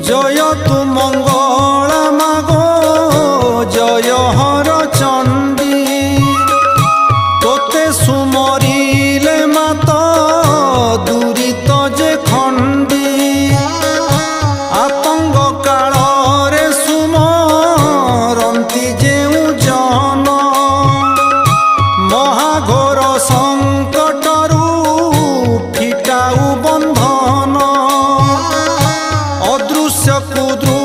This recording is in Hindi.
जय तु मंगला मागो जय हर चंडी तोते सुमरिले मात दूरित जे खंडी आतंग काଳରେ सुमरंती जेउ जन महाघोर संकटरू फिटाऊ बंधन अदृश्य कुदृश्य